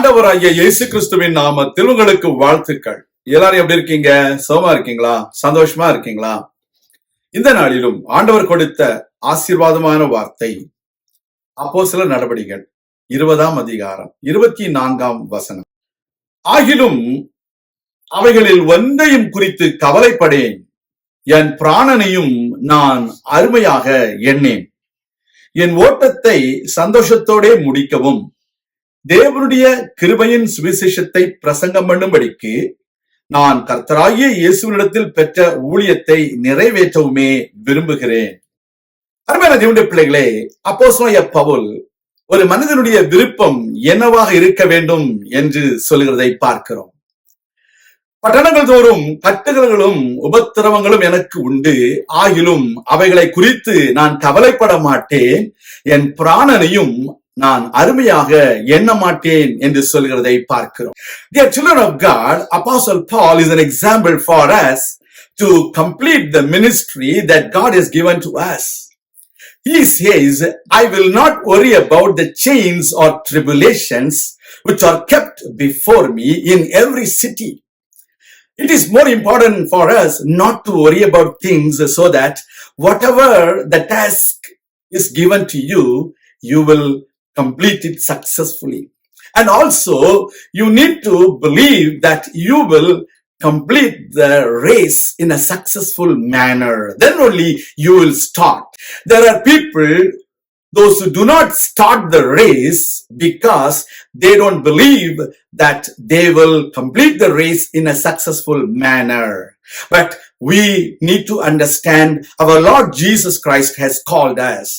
ஆண்டவராகிய இயேசு கிறிஸ்துவின் நாமத்தில் உங்களுக்கு வாழ்த்துக்கள். எல்லாரும் எப்படி இருக்கீங்க? சுகமா இருக்கீங்களா? சந்தோஷமா இருக்கீங்களா? இந்த நாளிலும் ஆண்டவர் கொடுத்த ஆசீர்வாதமான வார்த்தை அப்போஸ்தலர் நடபடிகள் 20ஆம் அதிகாரம் 24ஆம் வசனம். ஆகிலும் அவைகளில் ஒன்றையும் குறித்து கவலைப்படேன், என் பிராணனையும் நான் அருமையாக எண்ணேன். என் ஓட்டத்தை சந்தோஷத்தோடே முடிக்கவும் தேவனுடைய கிருபையின் சுவிசேஷத்தை பிரசங்கம் பண்ணும்படிக்கு நான் கர்த்தராகிய இயேசுவினிடத்தில் பெற்ற ஊழியத்தை நிறைவேற்றவுமே விரும்புகிறேன். அருமையான தேவனுடைய பிள்ளைகளே, அப்போஸ்தலனாகிய பவுல் ஒரு மனிதனுடைய விருப்பம் என்னவாக இருக்க வேண்டும் என்று சொல்கிறதை பார்க்கிறோம். பட்டணங்கள் தோறும் கட்டுகளும் உபத்திரவங்களும் எனக்கு உண்டு, ஆகிலும் அவைகளை குறித்து நான் கவலைப்பட மாட்டேன், என் பிராணனையும் நான் அருமையாக எண்ண மாட்டேன் என்று சொல்கிறதை பார்க்கிறோம். Dear children of God, Apostle Paul is an example for us to complete the ministry that God has given to us. He says, I will not worry about the chains or tribulations which are kept before me in every city. It is more important for us not to worry about things so that whatever the task is given to you, you will complete it successfully. And also, you need to believe that you will complete the race in a successful manner. Then only you will start. There are people, those who do not start the race because they don't believe that they will complete the race in a successful manner. But we need to understand our Lord Jesus Christ has called us.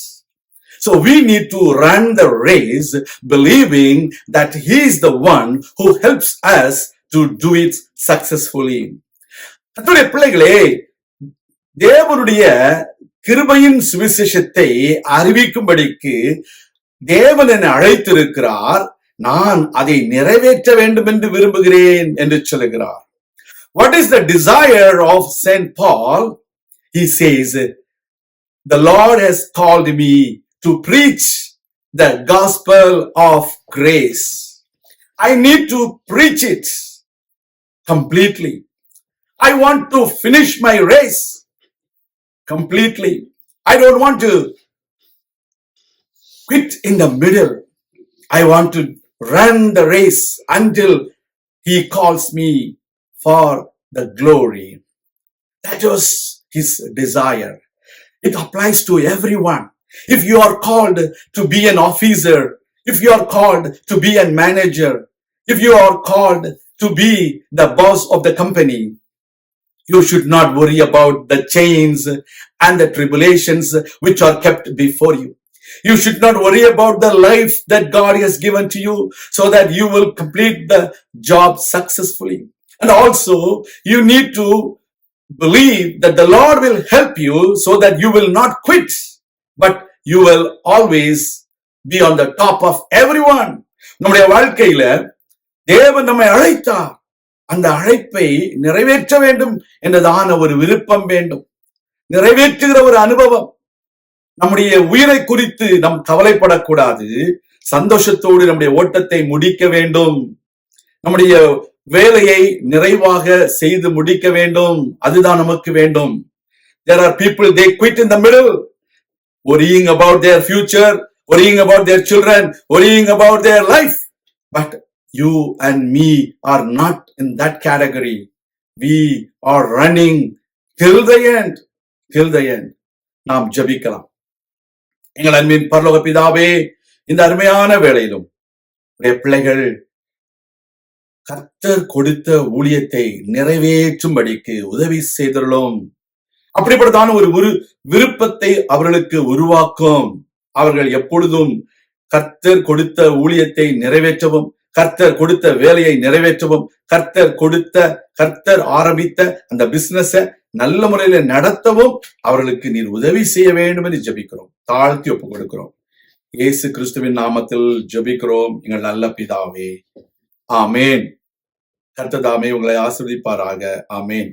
So we need to run the race believing that He is the one who helps us to do it successfully. கர்த்தருடைய பிள்ளைகளே, தேவனுடைய கிருபையின் சுவிசேஷத்தை அறிவிக்கும்படிக்கு தேவன் என்னை அழைத்திருக்கிறார், நான் அதை நிறைவேற்ற வேண்டும் என்று விரும்புகிறேன் என்று சொல்லுகிறார். What is the desire of Saint Paul? He says, the Lord has called me to preach the gospel of grace. I need to preach it completely. I want to finish my race completely. I don't want to quit in the middle. I want to run the race until He calls me for the glory. That was his desire. It applies to everyone. If you are called to be an officer, if you are called to be a manager, if you are called to be the boss of the company, you should not worry about the chains and the tribulations which are kept before you. You should not worry about the life that God has given to you so that you will complete the job successfully. And also, you need to believe that the Lord will help you so that you will not quit, but you will always be on the top of everyone. நம்முடைய வாழ்க்கையில தேவன் நம்மை அழைத்தார், அந்த அழைப்பை நிறைவேற்ற வேண்டும் என்றதான ஒரு விருப்பம் வேண்டும், நிறைவேற்றுகிற ஒரு அனுபவம். நம்முடைய உயிரை குறித்து நாம் கவலைப்படக்கூடாது, சந்தோஷத்தோடு நம்முடைய ஓட்டத்தை முடிக்க வேண்டும், நம்முடைய வேலையை நிறைவாக செய்து முடிக்க வேண்டும், அதுதான் நமக்கு வேண்டும். There are people, they quit in the middle, worrying about their future, worrying about their children, worrying about their life. But you and me are not in that category. We are running till the end. Till the end. நாம் ஜெபிக்கலாம். எங்கள் அன்பின் பரலோக பிதாவே, இந்த அருமையான வேளையிலும் பிள்ளைகள் கர்த்தர் கொடுத்த ஊழியத்தை நிறைவேற்றும்படிக்கு உதவி செய்துள்ளோம். அப்படிப்பட்டதான ஒரு விருப்பத்தை அவர்களுக்கு உருவாக்கும். அவர்கள் எப்பொழுதும் கர்த்தர் கொடுத்த ஊழியத்தை நிறைவேற்றவும், கர்த்தர் கொடுத்த வேலையை நிறைவேற்றவும், கர்த்தர் ஆரம்பித்த அந்த பிசினஸ நல்ல முறையில நடத்தவும் அவர்களுக்கு நீர் உதவி செய்ய வேண்டும் என்று ஜெபிக்கிறோம், தாழ்த்தி ஒப்பு கொடுக்கிறோம். இயேசு கிறிஸ்துவின் நாமத்தில் ஜெபிக்கிறோம் எங்கள் நல்ல பிதாவே, ஆமேன். கர்த்தர் தாமே உங்களை ஆசீர்வதிப்பாராக. ஆமேன்.